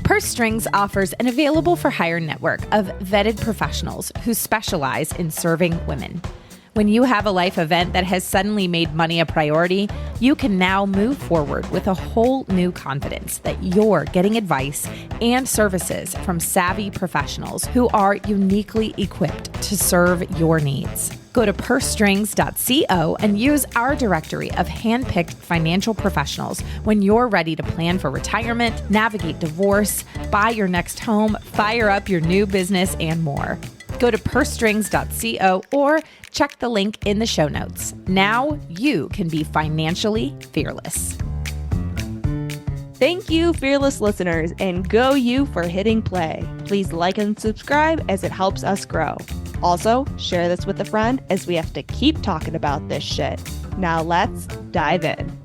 Purse Strings offers an available for hire network of vetted professionals who specialize in serving women. When you have a life event that has suddenly made money a priority, you can now move forward with a whole new confidence that you're getting advice and services from savvy professionals who are uniquely equipped to serve your needs. Go to pursestrings.co and use our directory of handpicked financial professionals when you're ready to plan for retirement, navigate divorce, buy your next home, fire up your new business, and more. Go to pursestrings.co or check the link in the show notes. Now you can be financially fearless. Thank you, fearless listeners, and go you for hitting play. Please like and subscribe as it helps us grow. Also, share this with a friend as we have to keep talking about this shit. Now let's dive in.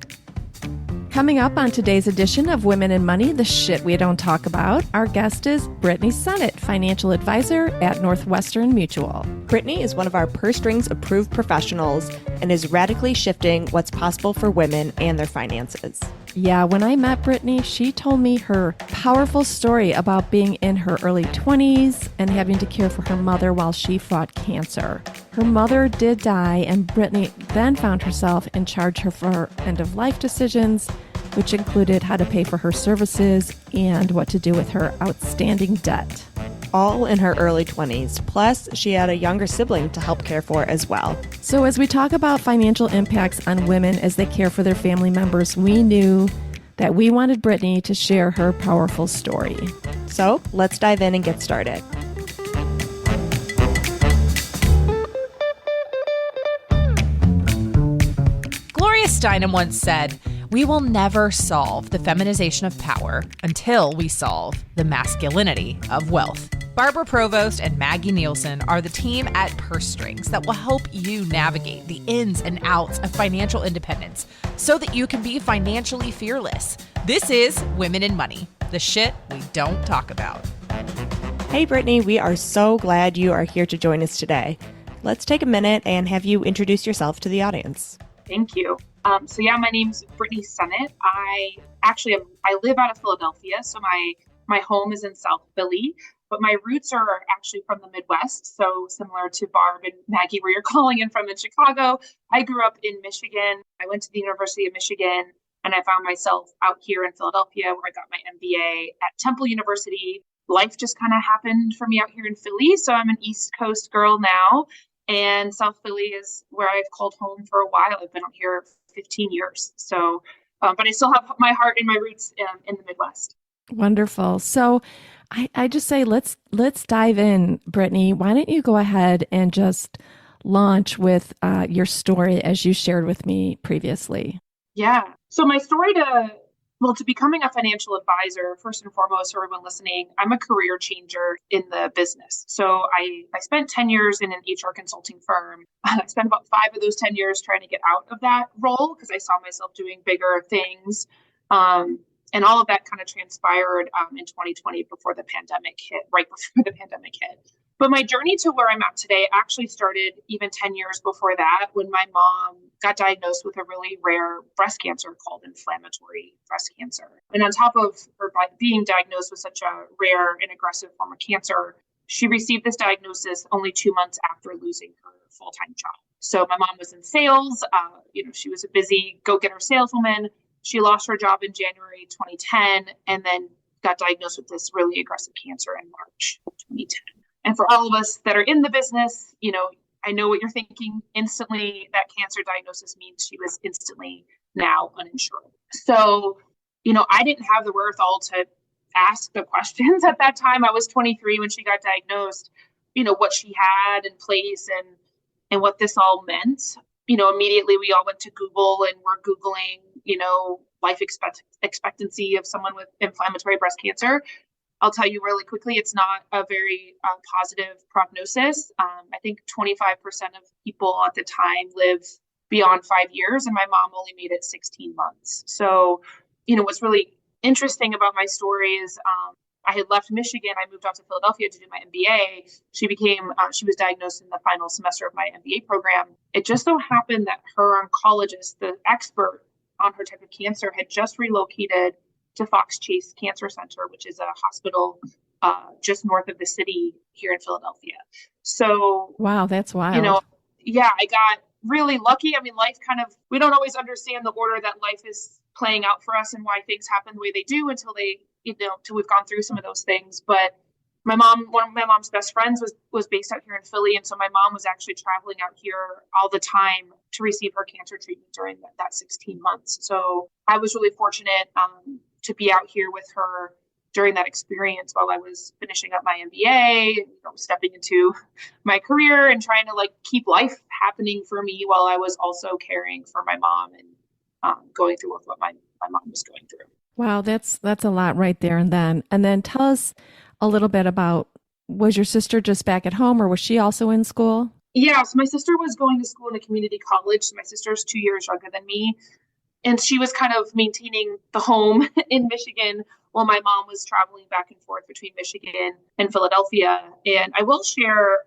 Coming up on today's edition of Women in Money, the shit we don't talk about, our guest is Brittni Sennett, financial advisor at Northwestern Mutual. Brittni is one of our Purse Strings approved professionals and is radically shifting what's possible for women and their finances. Yeah, when I met Brittni, she told me her powerful story about being in her early 20s and having to care for her mother while she fought cancer. Her mother did die, and Brittni then found herself in charge of her end-of-life decisions, which included how to pay for her services and what to do with her outstanding debt. All in her early 20s. Plus, she had a younger sibling to help care for as well. So as we talk about financial impacts on women as they care for their family members, we knew that we wanted Brittni to share her powerful story. So let's dive in and get started. Gloria Steinem once said, "We will never solve the feminization of power until we solve the masculinity of wealth." Barbara Provost and Maggie Nielsen are the team at Purse Strings that will help you navigate the ins and outs of financial independence so that you can be financially fearless. This is Women in Money, the shit we don't talk about. Hey, Brittni, we are so glad you are here to join us today. Let's take a minute and have you introduce yourself to the audience. Thank you. My name's Brittni Sennett. I live out of Philadelphia, so my home is in South Philly, but my roots are actually from the Midwest. So similar to Barb and Maggie, where you're calling in from in Chicago, I grew up in Michigan. I went to the University of Michigan, and I found myself out here in Philadelphia, where I got my MBA at Temple University. Life just kind of happened for me out here in Philly, so I'm an East Coast girl now. And South Philly is where I've called home for a while. I've been out here 15 years. So, but I still have my heart and my roots in the Midwest. Wonderful. So I just say, let's dive in, Brittni. Why don't you go ahead and just launch with your story as you shared with me previously? Yeah. So my story to becoming a financial advisor, first and foremost, for everyone listening, I'm a career changer in the business. So I spent 10 years in an HR consulting firm. I spent about 5 of those 10 years trying to get out of that role because I saw myself doing bigger things. And all of that kind of transpired in 2020 before the pandemic hit, right before the pandemic hit. But my journey to where I'm at today actually started even 10 years before that, when my mom got diagnosed with a really rare breast cancer called inflammatory breast cancer. And on top of her being diagnosed with such a rare and aggressive form of cancer, she received this diagnosis only 2 months after losing her full-time job. So my mom was in sales. She was a busy go-getter saleswoman. She lost her job in January 2010 and then got diagnosed with this really aggressive cancer in March of 2010. And for all of us that are in the business, I know what you're thinking. Instantly, that cancer diagnosis means she was instantly now uninsurable. So, I didn't have the wherewithal to ask the questions at that time. I was 23 when she got diagnosed, what she had in place and what this all meant. Immediately we all went to Google and we're Googling, life expectancy of someone with inflammatory breast cancer. I'll tell you really quickly, it's not a very positive prognosis. I think 25% of people at the time live beyond 5 years, and my mom only made it 16 months. So, what's really interesting about my story is I had left Michigan. I moved out to Philadelphia to do my MBA. She was diagnosed in the final semester of my MBA program. It just so happened that her oncologist, the expert on her type of cancer, had just relocated to Fox Chase Cancer Center, which is a hospital just north of the city here in Philadelphia. So, Wow, that's wild. you know, yeah, I got really lucky. I mean, life we don't always understand the order that life is playing out for us and why things happen the way they do until we've gone through some of those things. But one of my mom's best friends was based out here in Philly. And so my mom was actually traveling out here all the time to receive her cancer treatment during that 16 months. So I was really fortunate to be out here with her during that experience while I was finishing up my MBA, stepping into my career and trying to keep life happening for me while I was also caring for my mom and going through with what my mom was going through. Wow, that's a lot right there and then. And then tell us a little bit about, was your sister just back at home or was she also in school? Yeah, so my sister was going to school in a community college. So my sister's 2 years younger than me. And she was kind of maintaining the home in Michigan while my mom was traveling back and forth between Michigan and Philadelphia. And I will share,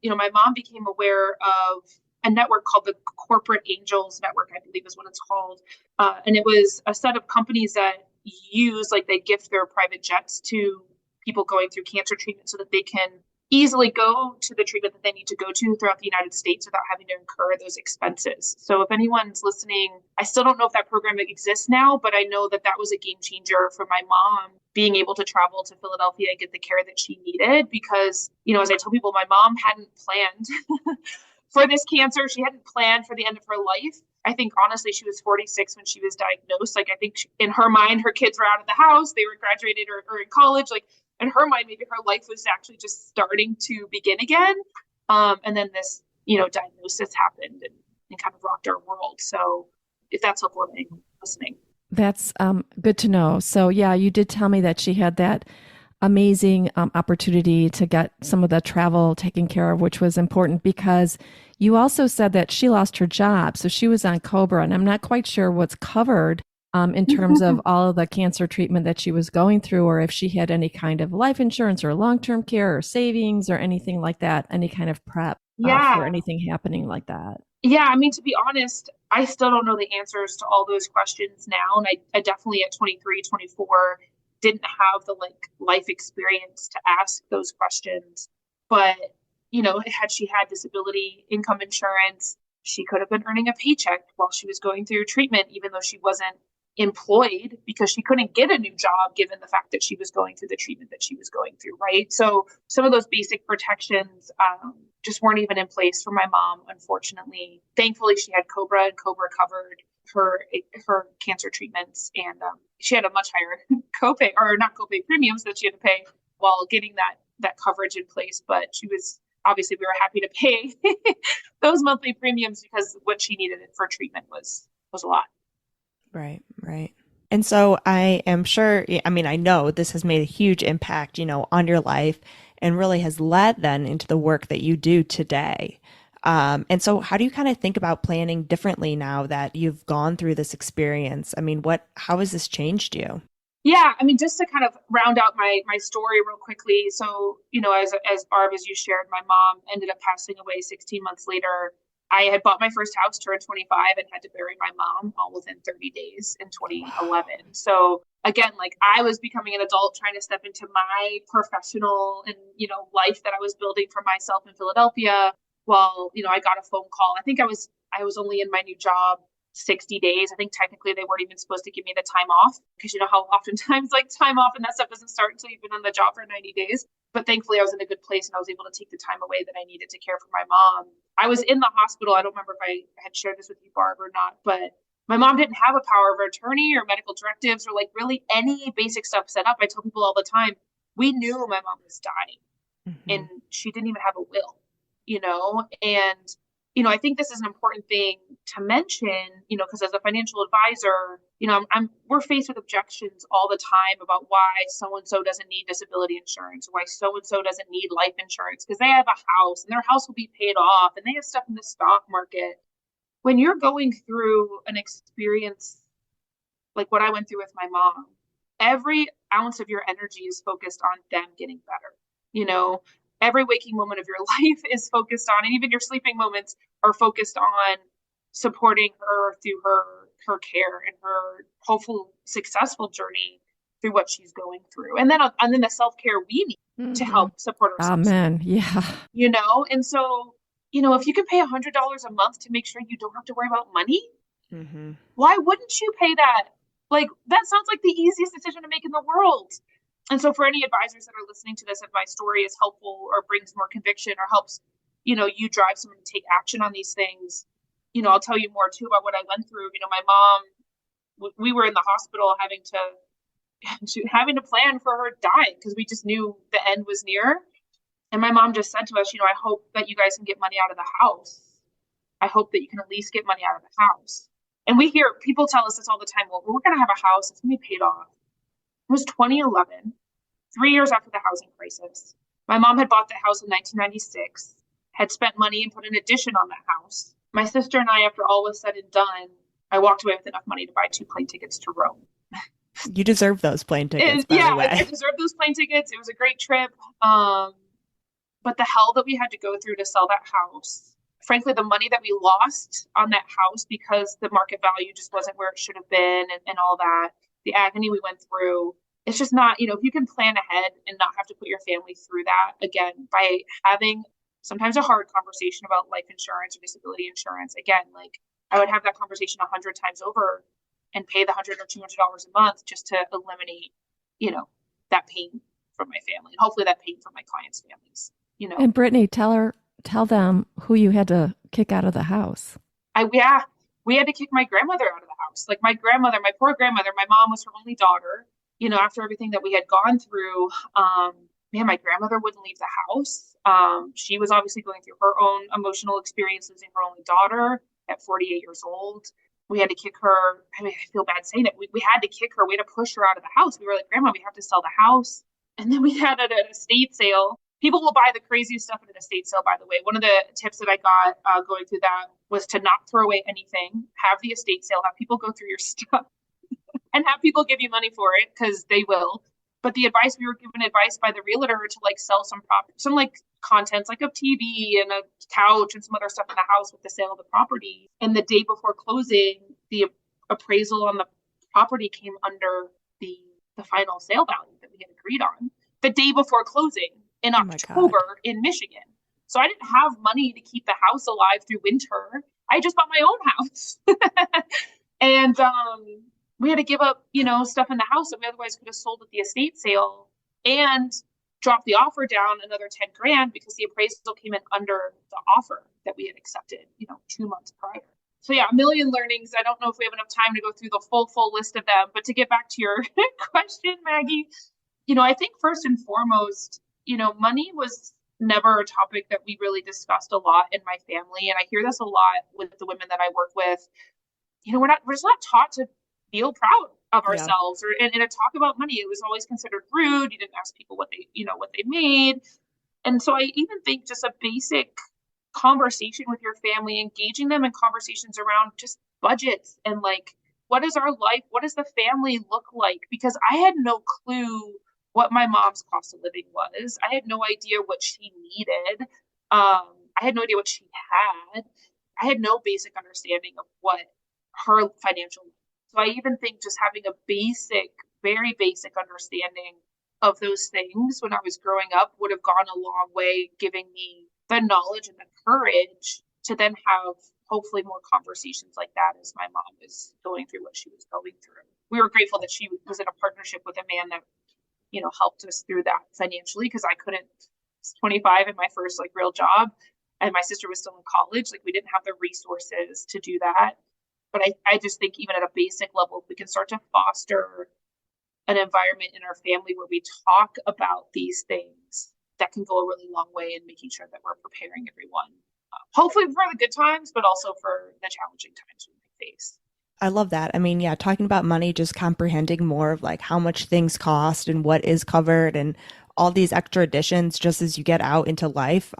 my mom became aware of a network called the Corporate Angels Network, I believe is what it's called. And it was a set of companies that they gift their private jets to people going through cancer treatment so that they can easily go to the treatment that they need to go to throughout the United States without having to incur those expenses. So if anyone's listening, I still don't know if that program exists now, but I know that was a game changer for my mom being able to travel to Philadelphia and get the care that she needed because, as I tell people, my mom hadn't planned for this cancer. She hadn't planned for the end of her life. I think, honestly, she was 46 when she was diagnosed. I think in her mind, her kids were out of the house. They were graduated or in college. In her mind, maybe her life was actually just starting to begin again. And then this, diagnosis happened and kind of rocked our world. So if that's helpful to anyone listening. That's good to know. So yeah, you did tell me that she had that amazing opportunity to get some of the travel taken care of, which was important because you also said that she lost her job. So she was on COBRA, and I'm not quite sure what's covered in terms of all of the cancer treatment that she was going through, or if she had any kind of life insurance or long-term care or savings or anything like that, any kind of prep for anything happening like that. Yeah, I mean, to be honest, I still don't know the answers to all those questions now. And I definitely at 23, 24, didn't have the life experience to ask those questions. But, had she had disability income insurance, she could have been earning a paycheck while she was going through treatment, even though she wasn't employed because she couldn't get a new job given the fact that she was going through the treatment that she was going through, right? So some of those basic protections just weren't even in place for my mom, unfortunately. Thankfully, she had COBRA, and COBRA covered her cancer treatments, and she had a much higher copay, or not copay, premiums that she had to pay while getting that coverage in place. But we were happy to pay those monthly premiums because what she needed for treatment was a lot. Right. And so I am sure, I know this has made a huge impact, on your life and really has led then into the work that you do today. And so how do you kind of think about planning differently now that you've gone through this experience? I mean, how has this changed you? Yeah, I mean, just to kind of round out my story real quickly. So, as Barb, as you shared, my mom ended up passing away 16 months later. I had bought my first house, turned 25, and had to bury my mom all within 30 days in 2011. So again, I was becoming an adult trying to step into my professional and, life that I was building for myself in Philadelphia while, I got a phone call. I think I was only in my new job 60 days. I think technically they weren't even supposed to give me the time off because how oftentimes time off and that stuff doesn't start until you've been on the job for 90 days. But thankfully I was in a good place and I was able to take the time away that I needed to care for my mom. I was in the hospital. I don't remember if I had shared this with you, Barb, or not, but my mom didn't have a power of attorney or medical directives or really any basic stuff set up. I tell people all the time, we knew my mom was dying and she didn't even have a will, and I think this is an important thing to mention, because as a financial advisor, we're faced with objections all the time about why so-and-so doesn't need disability insurance, or why so-and-so doesn't need life insurance because they have a house and their house will be paid off and they have stuff in the stock market. When you're going through an experience like what I went through with my mom, every ounce of your energy is focused on them getting better. Every waking moment of your life is focused on, and even your sleeping moments are focused on supporting her through her her care and her hopeful successful journey through what she's going through. And then the self-care we need to help support ourselves. Amen. Yeah. And so, if you can pay $100 a month to make sure you don't have to worry about money, why wouldn't you pay that? Like, that sounds like the easiest decision to make in the world. And so for any advisors that are listening to this, if my story is helpful or brings more conviction or helps, you drive someone to take action on these things, I'll tell you more too about what I went through. My mom, we were in the hospital having to plan for her dying because we just knew the end was near. And my mom just said to us, I hope that you guys can get money out of the house. I hope that you can at least get money out of the house. And we hear people tell us this all the time. Well, we're going to have a house. It's going to be paid off. It was 2011, 3 years after the housing crisis. My mom had bought the house in 1996, had spent money and put an addition on that house. My sister and I, after all was said and done, I walked away with enough money to buy 2 plane tickets to Rome. You deserve those plane tickets, by the way. I deserved those plane tickets. It was a great trip. But the hell that we had to go through to sell that house, frankly, the money that we lost on that house because the market value just wasn't where it should have been and all that, the agony we went through, it's just not, if you can plan ahead and not have to put your family through that, again, by having sometimes a hard conversation about life insurance or disability insurance, again, like I would have that conversation 100 times over and pay the $100 or $200 a month just to eliminate, that pain from my family and hopefully that pain from my clients' families, And Brittni, tell them who you had to kick out of the house. We had to kick my grandmother out of the house. Like my grandmother, my poor grandmother, my mom was her only daughter. After everything that we had gone through, my grandmother wouldn't leave the house. She was obviously going through her own emotional experience, losing her only daughter at 48 years old. We had to kick her. I feel bad saying it. We had to kick her. We had to push her out of the house. We were like, Grandma, we have to sell the house. And then we had an estate sale. People will buy the craziest stuff at an estate sale, by the way. One of the tips that I got going through that was to not throw away anything, have the estate sale, have people go through your stuff and have people give you money for it because they will. But we were given advice by the realtor to like sell some property, some like contents like a TV and a couch and some other stuff in the house with the sale of the property. And the day before closing, the appraisal on the property came under the final sale value that we had agreed on the day before closing in October in Michigan. So I didn't have money to keep the house alive through winter. I just bought my own house. And we had to give up, stuff in the house that we otherwise could have sold at the estate sale and drop the offer down another 10 grand because the appraisal came in under the offer that we had accepted, 2 months prior. So yeah, a million learnings. I don't know if we have enough time to go through the full list of them, but to get back to your question, Maggie, I think first and foremost, money was never a topic that we really discussed a lot in my family. And I hear this a lot with the women that I work with. We're just not taught to feel proud of ourselves and to talk about money. It was always considered rude. You didn't ask people what they made. And so I even think just a basic conversation with your family, engaging them in conversations around just budgets and like, what is our life? What does the family look like? Because I had no clue what my mom's cost of living was. I had no idea what she needed. I had no idea what she had. I had no basic understanding of what her financial. So I even think just having a very basic understanding of those things when I was growing up would have gone a long way, giving me the knowledge and the courage to then have hopefully more conversations like that as my mom was going through what she was going through. We were grateful that she was in a partnership with a man that helped us through that financially because I couldn't. I was 25 in my first real job, and my sister was still in college. We didn't have the resources to do that. But I just think even at a basic level, if we can start to foster an environment in our family where we talk about these things, that can go a really long way in making sure that we're preparing everyone, hopefully for the good times, but also for the challenging times we might face. I love that. Talking about money, just comprehending more of how much things cost and what is covered and all these extra additions just as you get out into life.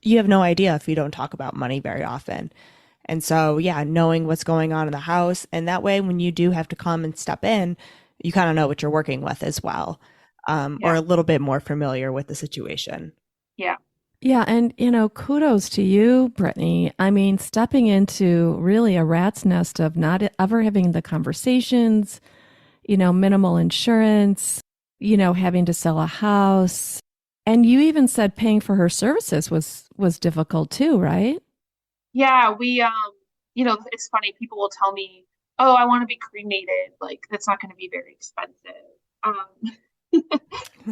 You have no idea if you don't talk about money very often. And so, knowing what's going on in the house. And that way, when you do have to come and step in, you kind of know what you're working with as well, or a little bit more familiar with the situation. Yeah. Yeah. And, kudos to you, Brittni. I mean, stepping into really a rat's nest of not ever having the conversations, minimal insurance, having to sell a house. And you even said paying for her services was difficult too, right? Yeah, it's funny. People will tell me, "Oh, I want to be cremated." Like that's not going to be very expensive. Um,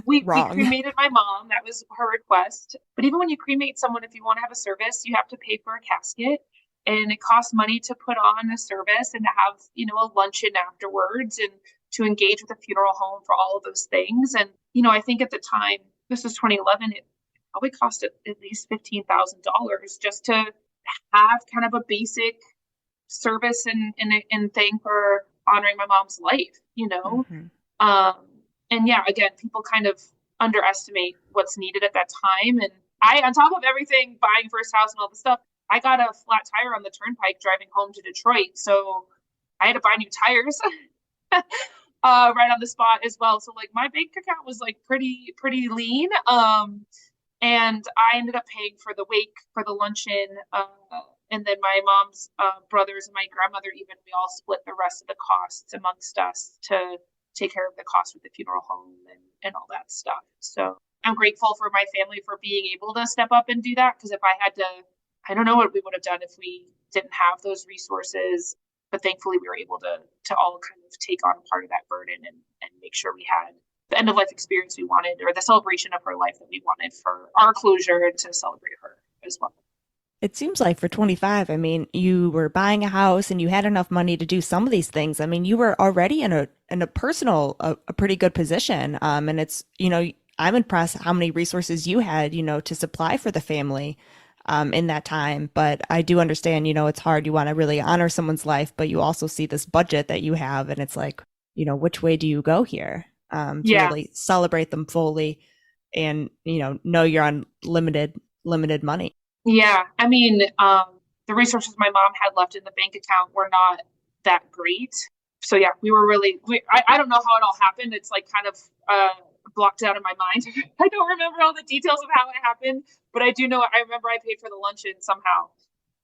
we Wrong. cremated my mom. That was her request. But even when you cremate someone, if you want to have a service, you have to pay for a casket, and it costs money to put on a service and to have a luncheon afterwards and to engage with a funeral home for all of those things. And I think at the time, this was 2011, it probably cost at least $15,000 just to have kind of a basic service and thing for honoring my mom's life. Mm-hmm. Um, and yeah, again, people kind of underestimate what's needed at that time. And I, on top of everything, buying first house and all the stuff, I got a flat tire on the turnpike driving home to Detroit. So I had to buy new tires right on the spot as well. So like my bank account was like pretty lean. And I ended up paying for the wake, for the luncheon, and then my mom's brothers and my grandmother, even, we all split the rest of the costs amongst us to take care of the cost with the funeral home and all that stuff. So I'm grateful for my family for being able to step up and do that. Because if I had to, I don't know what we would have done if we didn't have those resources. But thankfully, we were able to all kind of take on part of that burden and make sure we had the end of life experience we wanted, or the celebration of her life that we wanted for our closure and to celebrate her as well. It seems like for 25, I mean, you were buying a house and you had enough money to do some of these things. I mean, you were already in a personal, a pretty good position. And it's, I'm impressed how many resources you had, to supply for the family in that time. But I do understand, it's hard. You want to really honor someone's life, but you also see this budget that you have, and it's like, which way do you go here to really celebrate them fully and, know you're on limited money. Yeah, I mean, the resources my mom had left in the bank account were not that great. So yeah, we were really, I don't know how it all happened. It's like kind of blocked out of my mind. I don't remember all the details of how it happened, but I do know, I remember I paid for the luncheon somehow.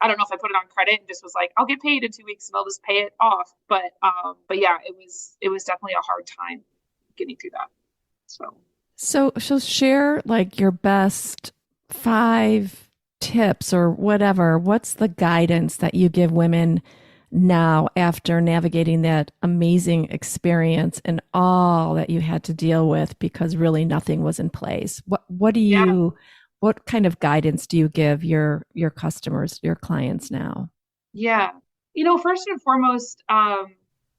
I don't know if I put it on credit and just was like, I'll get paid in 2 weeks and I'll just pay it off. But yeah, it was definitely a hard time getting through that. So share like your best 5 tips or whatever. What's the guidance that you give women now after navigating that amazing experience and all that you had to deal with because really nothing was in place? What kind of guidance do you give your customers, your clients now? Yeah. First and foremost,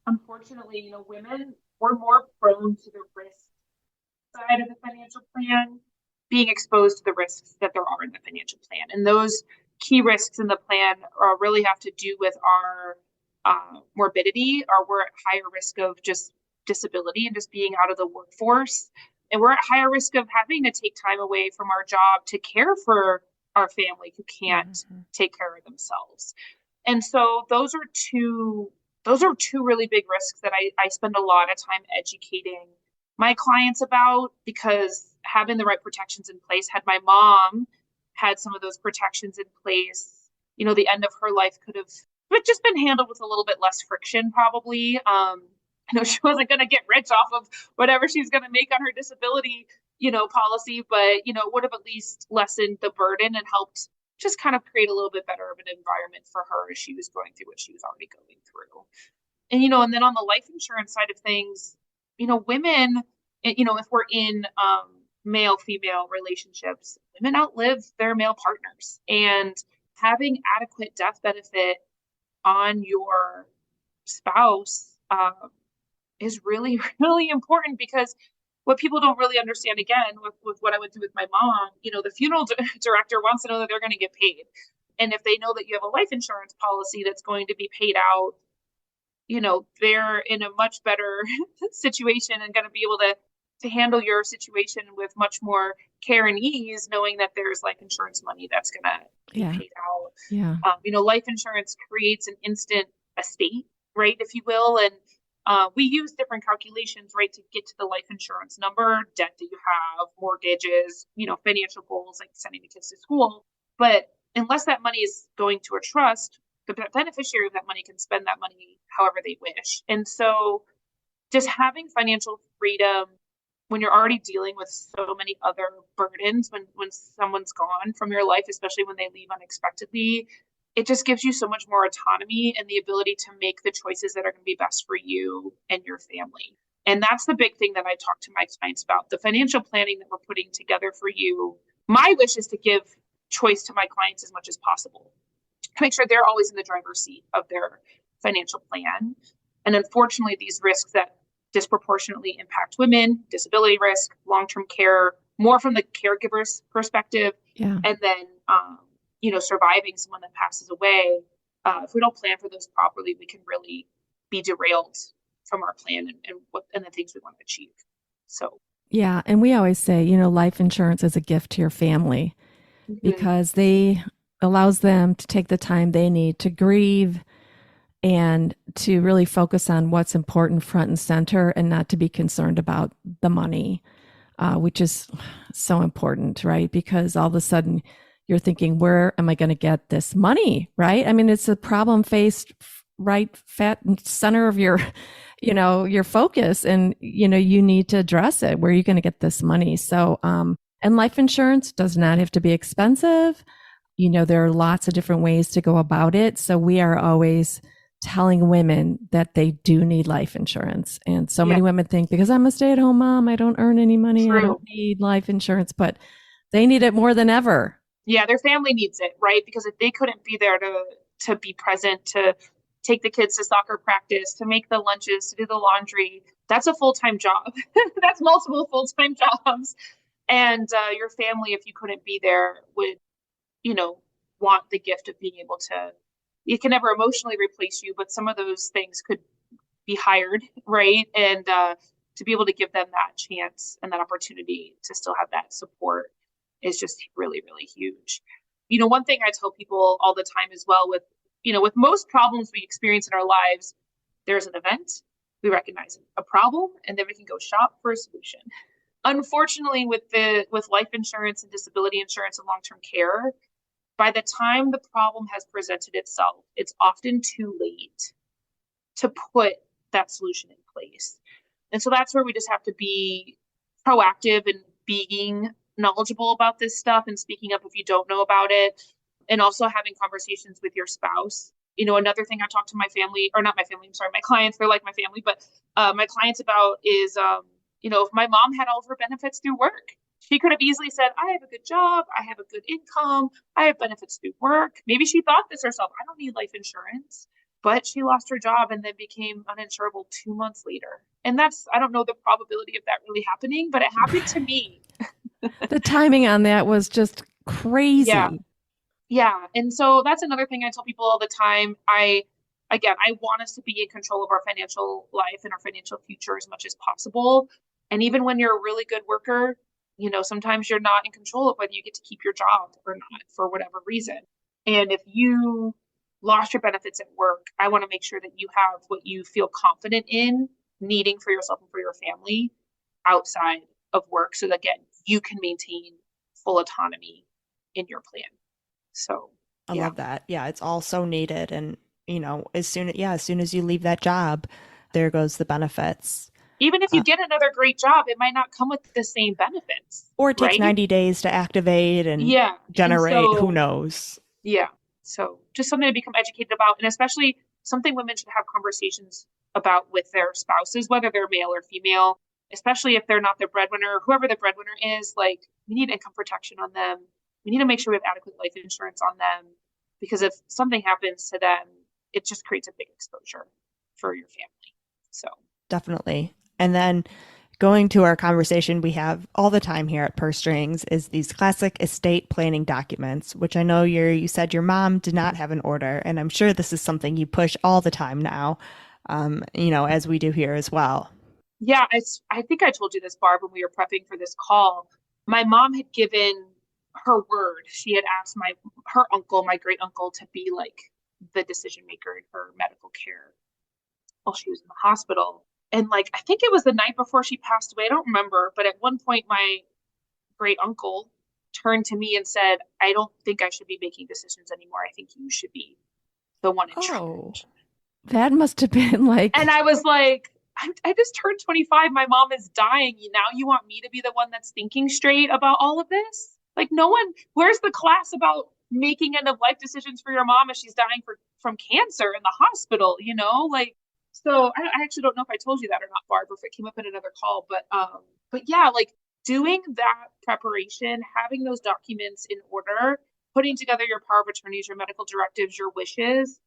unfortunately, women were more prone to the risk side of the financial plan, being exposed to the risks that there are in the financial plan. And those key risks in the plan really have to do with our morbidity, or we're at higher risk of just disability and just being out of the workforce. And we're at higher risk of having to take time away from our job to care for our family who can't take care of themselves. And so those are two really big risks that I spend a lot of time educating my clients about, because having the right protections in place, had my mom had some of those protections in place, the end of her life could have just been handled with a little bit less friction, probably. She wasn't going to get rich off of whatever she's going to make on her disability, policy, but, it would have at least lessened the burden and helped just kind of create a little bit better of an environment for her as she was going through what she was already going through. And, and then on the life insurance side of things, women, if we're in male-female relationships, women outlive their male partners, and having adequate death benefit on your spouse is really, really important, because what people don't really understand, again, with what I went through with my mom, the funeral director wants to know that they're going to get paid. And if they know that you have a life insurance policy that's going to be paid out, they're in a much better situation and going to be able to handle your situation with much more care and ease, knowing that there's life insurance money that's going to be paid out. Yeah. Life insurance creates an instant estate, right, if you will. And We use different calculations, right, to get to the life insurance number, debt that you have, mortgages, financial goals like sending the kids to school. But unless that money is going to a trust, the beneficiary of that money can spend that money however they wish. And so just having financial freedom when you're already dealing with so many other burdens, when someone's gone from your life, especially when they leave unexpectedly, it just gives you so much more autonomy and the ability to make the choices that are going to be best for you and your family. And that's the big thing that I talk to my clients about, the financial planning that we're putting together for you. My wish is to give choice to my clients as much as possible, to make sure they're always in the driver's seat of their financial plan. And unfortunately, these risks that disproportionately impact women, disability risk, long-term care, more from the caregiver's perspective, and then, surviving someone that passes away. If we don't plan for those properly, we can really be derailed from our plan and the things we want to achieve. So. Yeah. And we always say, life insurance is a gift to your family because they allows them to take the time they need to grieve and to really focus on what's important front and center and not to be concerned about the money, which is so important, right? Because all of a sudden you're thinking, where am I going to get this money, right? I mean, it's a problem faced right center of your, your focus, and, you need to address it. Where are you going to get this money? So, and life insurance does not have to be expensive. There are lots of different ways to go about it. So we are always telling women that they do need life insurance. And so many women think, because I'm a stay-at-home mom, I don't earn any money, I don't need life insurance, but they need it more than ever. Yeah, their family needs it, right? Because if they couldn't be there to be present, to take the kids to soccer practice, to make the lunches, to do the laundry, that's a full-time job. That's multiple full-time jobs. And your family, if you couldn't be there, would, want the gift of being able to, it can never emotionally replace you, but some of those things could be hired, right? And to be able to give them that chance and that opportunity to still have that support is just really, really huge. One thing I tell people all the time as well with most problems we experience in our lives, there's an event, we recognize a problem, and then we can go shop for a solution. Unfortunately, with life insurance and disability insurance and long-term care, by the time the problem has presented itself, it's often too late to put that solution in place. And so that's where we just have to be proactive and being knowledgeable about this stuff and speaking up if you don't know about it, and also having conversations with your spouse. Another thing I talk to my family, or not my family, I'm sorry, my clients, they're like my family, but my clients about is, if my mom had all of her benefits through work, she could have easily said, I have a good job, I have a good income, I have benefits through work. Maybe she thought this herself, I don't need life insurance, but she lost her job and then became uninsurable 2 months later. And I don't know the probability of that really happening, but it happened to me. The timing on that was just crazy. Yeah. And so that's another thing I tell people all the time. I want us to be in control of our financial life and our financial future as much as possible. And even when you're a really good worker, sometimes you're not in control of whether you get to keep your job or not for whatever reason. And if you lost your benefits at work, I want to make sure that you have what you feel confident in needing for yourself and for your family outside of work, so that, again, you can maintain full autonomy in your plan. So I love that. Yeah, it's all so needed. And, as soon as you leave that job, there goes the benefits. Even if you get another great job, it might not come with the same benefits. Or it takes 90 days to activate and generate, and so, who knows? Yeah. So just something to become educated about, and especially something women should have conversations about with their spouses, whether they're male or female, especially if they're not the breadwinner, whoever the breadwinner is. Like, we need income protection on them. We need to make sure we have adequate life insurance on them, because if something happens to them, it just creates a big exposure for your family. So definitely. And then going to our conversation we have all the time here at Purse Strings is these classic estate planning documents, which I know you said your mom did not have an order. And I'm sure this is something you push all the time now, as we do here as well. Yeah, I think I told you this, Barb, when we were prepping for this call. My mom had given her word. She had asked her uncle, my great uncle, to be like the decision maker in her medical care. while she was in the hospital. And like, I think it was the night before she passed away. I don't remember. But at one point, my great uncle turned to me and said, I don't think I should be making decisions anymore. I think you should be the one in charge. That must have been like. And I was like, I just turned 25. My mom is dying. Now you want me to be the one that's thinking straight about all of this? Like, no one, where's the class about making end of life decisions for your mom as she's dying from cancer in the hospital, you know? Like, so I actually don't know if I told you that or not, Barb, or if it came up in another call, but yeah, like doing that preparation, having those documents in order, putting together your power of attorneys, your medical directives, your wishes,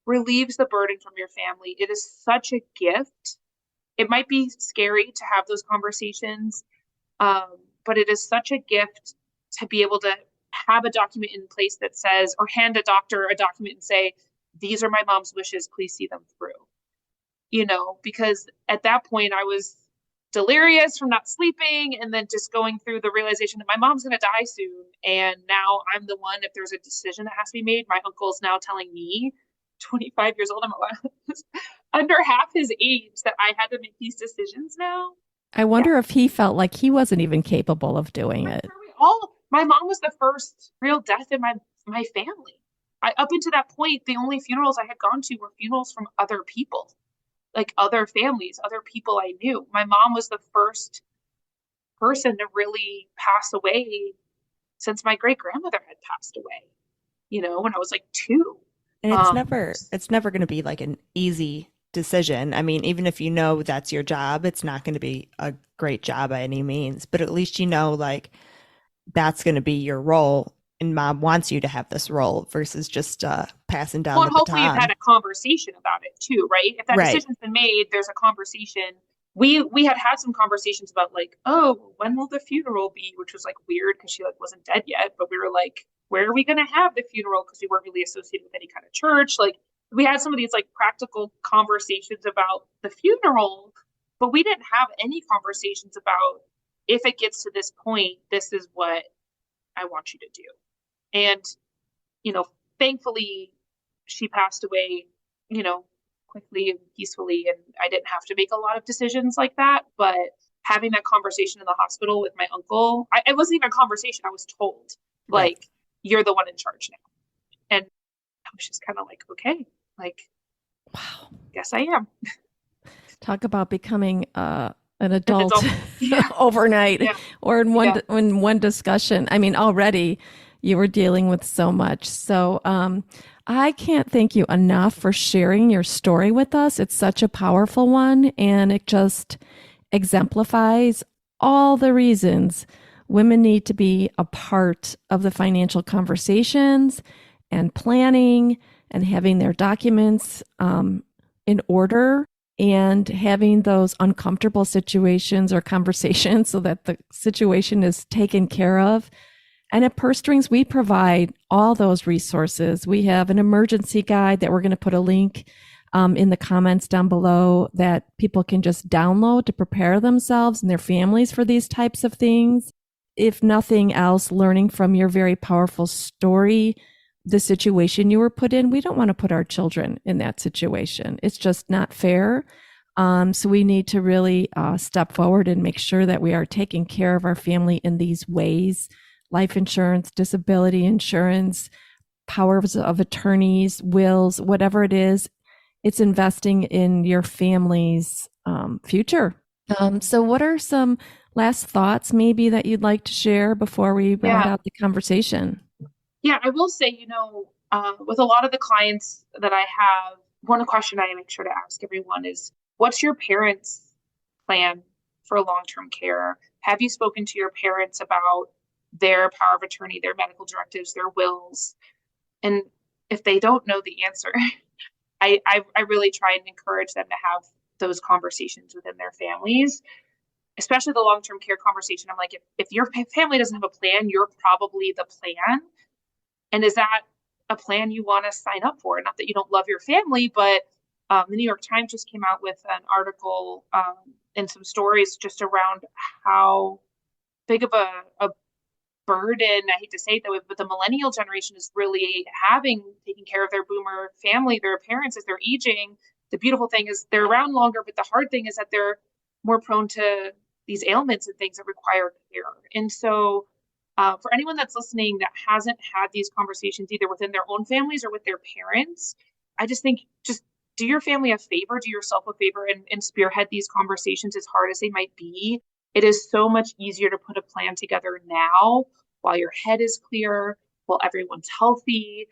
relieves the burden from your family. It is such a gift. It might be scary to have those conversations, but it is such a gift to be able to have a document in place that says, or hand a doctor a document and say, these are my mom's wishes, please see them through. You know, because at that point I was delirious from not sleeping and then just going through the realization that my mom's going to die soon. And now I'm the one, if there's a decision that has to be made, my uncle's now telling me, 25 years old, I'm under half his age, that I had to make these decisions now. I wonder if he felt like he wasn't even capable of doing it. My mom was the first real death in my family. Up until that point, the only funerals I had gone to were funerals from other people, like other families, other people I knew. My mom was the first person to really pass away since my great grandmother had passed away, you know, when I was like 2. And it's never going to be like an easy decision. I mean, even if you know that's your job, it's not going to be a great job by any means, but at least you know, like, that's going to be your role, and mom wants you to have this role versus just passing down the baton. Hopefully you've had a conversation about it too, right? If that decision's been made, there's a conversation. We had some conversations about like, oh, when will the funeral be? Which was like weird because she like wasn't dead yet, but we were like, where are we going to have the funeral? Because we weren't really associated with any kind of church. Like, we had some of these like practical conversations about the funeral, but we didn't have any conversations about, if it gets to this point, this is what I want you to do. And, you know, thankfully she passed away, you know, quickly and peacefully, and I didn't have to make a lot of decisions like that. But having that conversation in the hospital with my uncle, it wasn't even a conversation. I was told, like, you're the one in charge now. And I was just kind of like, okay, like, wow, guess I am. Talk about becoming an adult overnight or in one discussion. I mean, already you were dealing with so much. So I can't thank you enough for sharing your story with us. It's such a powerful one, and it just exemplifies all the reasons women need to be a part of the financial conversations and planning and having their documents in order, and having those uncomfortable situations or conversations so that the situation is taken care of. And at Purse Strings, we provide all those resources. We have an emergency guide that we're going to put a link in the comments down below that people can just download to prepare themselves and their families for these types of things. If nothing else, learning from your very powerful story, the situation you were put in, we don't want to put our children in that situation. It's just not fair. So we need to really step forward and make sure that we are taking care of our family in these ways: life insurance, disability insurance, powers of attorneys, wills, whatever it is. It's investing in your family's future. So what are some last thoughts maybe that you'd like to share before we round out the conversation? Yeah, I will say, you know, with a lot of the clients that I have, one question I make sure to ask everyone is, what's your parents' plan for long-term care? Have you spoken to your parents about their power of attorney, their medical directives, their wills? And if they don't know the answer, I really try and encourage them to have those conversations within their families, especially the long-term care conversation. I'm like, if your family doesn't have a plan, you're probably the plan. And is that a plan you want to sign up for? Not that you don't love your family, but the New York Times just came out with an article and some stories just around how big of a burden, I hate to say it that way, but the millennial generation is really taking care of their boomer family, their parents as they're aging, the beautiful thing is they're around longer, but the hard thing is that they're more prone to these ailments and things that require care. And so for anyone that's listening that hasn't had these conversations either within their own families or with their parents, I just think just do your family a favor, do yourself a favor, and spearhead these conversations as hard as they might be. It is so much easier to put a plan together now while your head is clear, while everyone's healthy.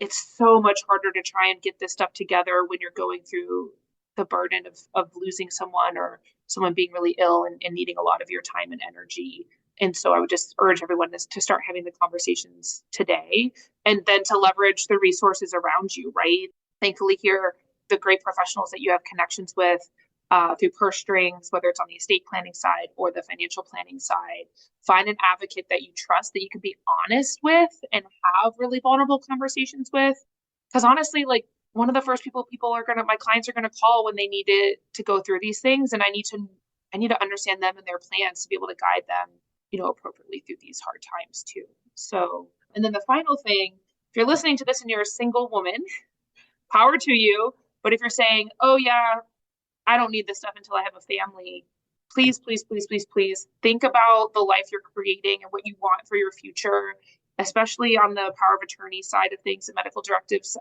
It's so much harder to try and get this stuff together when you're going through the burden of losing someone or someone being really ill and needing a lot of your time and energy. And so I would just urge everyone to start having the conversations today and then to leverage the resources around you, right? Thankfully here, the great professionals that you have connections with through purse strings, whether it's on the estate planning side or the financial planning side, find an advocate that you trust, that you can be honest with and have really vulnerable conversations with. Because honestly, like one of the first people my clients are going to call when they need to go through these things. And I need to understand them and their plans to be able to guide them, appropriately through these hard times too. So, and then the final thing, if you're listening to this and you're a single woman, power to you. But if you're saying, oh yeah, I don't need this stuff until I have a family, please, please, please, please, please think about the life you're creating and what you want for your future, especially on the power of attorney side of things and medical directives.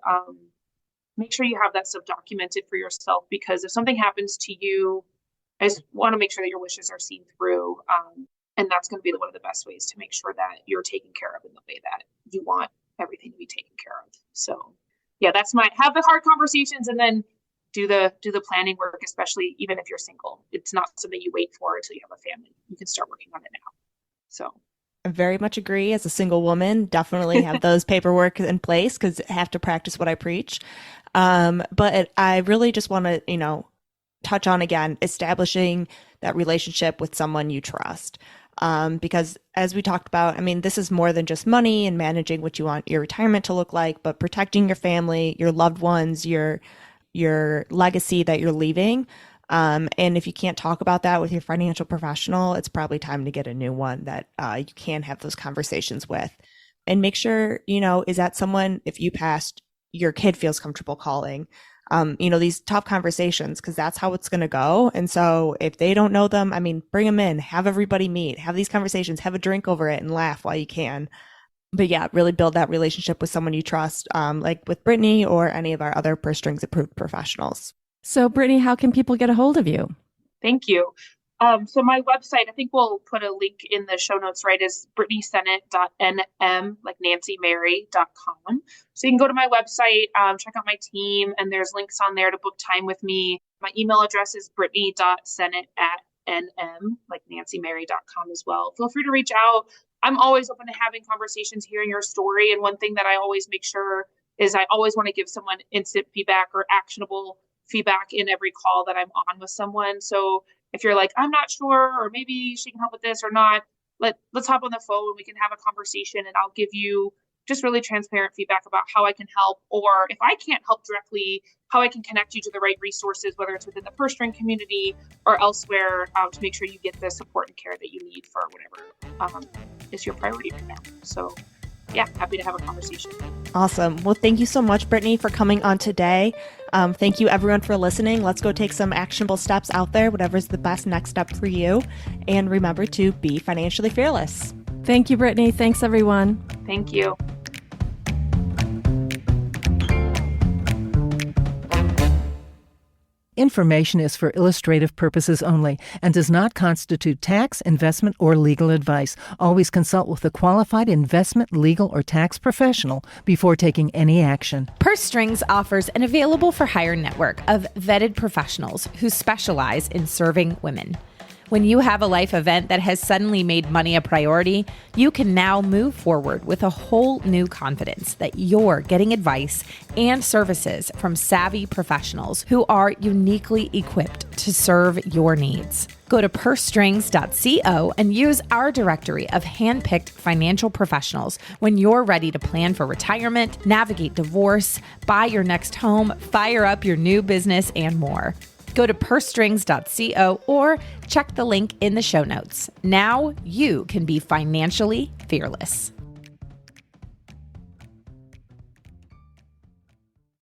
Make sure you have that stuff documented for yourself, because if something happens to you, I just want to make sure that your wishes are seen through. And that's going to be one of the best ways to make sure that you're taken care of in the way that you want everything to be taken care of. So yeah, that's have the hard conversations and then do the planning work, especially even if you're single. It's not something you wait for until you have a family. You can start working on it now. So I very much agree. As a single woman, definitely have those paperwork in place because I have to practice what I preach. But I really just want to, touch on again, establishing that relationship with someone you trust. Because as we talked about, this is more than just money and managing what you want your retirement to look like, but protecting your family, your loved ones, your legacy that you're leaving. And if you can't talk about that with your financial professional, it's probably time to get a new one that you can have those conversations with. And make sure, is that someone, if you passed, your kid feels comfortable calling. These tough conversations, because that's how it's going to go. And so if they don't know them, bring them in, have everybody meet, have these conversations, have a drink over it and laugh while you can. But yeah, really build that relationship with someone you trust, like with Brittni or any of our other purse strings approved professionals. So Brittni, how can people get a hold of you? Thank you. So my website, I think we'll put a link in the show notes, right, is brittnisennett.nm, like nancymary.com. So you can go to my website, check out my team, and there's links on there to book time with me. My email address is brittni.sennett@nm, like nancymary.com as well. Feel free to reach out. I'm always open to having conversations, hearing your story. And one thing that I always make sure is I always want to give someone instant feedback or actionable feedback in every call that I'm on with someone. So if you're like, I'm not sure, or maybe she can help with this or not, let's hop on the phone and we can have a conversation and I'll give you just really transparent feedback about how I can help. Or if I can't help directly, how I can connect you to the right resources, whether it's within the purse string community or elsewhere, to make sure you get the support and care that you need for whatever is your priority right now. So yeah, happy to have a conversation. Awesome. Well, thank you so much, Brittni, for coming on today. Thank you, everyone, for listening. Let's go take some actionable steps out there, whatever's the best next step for you. And remember to be financially fearless. Thank you, Brittni. Thanks, everyone. Thank you. Information is for illustrative purposes only and does not constitute tax, investment, or legal advice. Always consult with a qualified investment, legal, or tax professional before taking any action. Purse Strings offers an available for hire network of vetted professionals who specialize in serving women. When you have a life event that has suddenly made money a priority, you can now move forward with a whole new confidence that you're getting advice and services from savvy professionals who are uniquely equipped to serve your needs. Go to pursestrings.co and use our directory of handpicked financial professionals when you're ready to plan for retirement, navigate divorce, buy your next home, fire up your new business, and more. Go to pursestrings.co or check the link in the show notes. Now you can be financially fearless.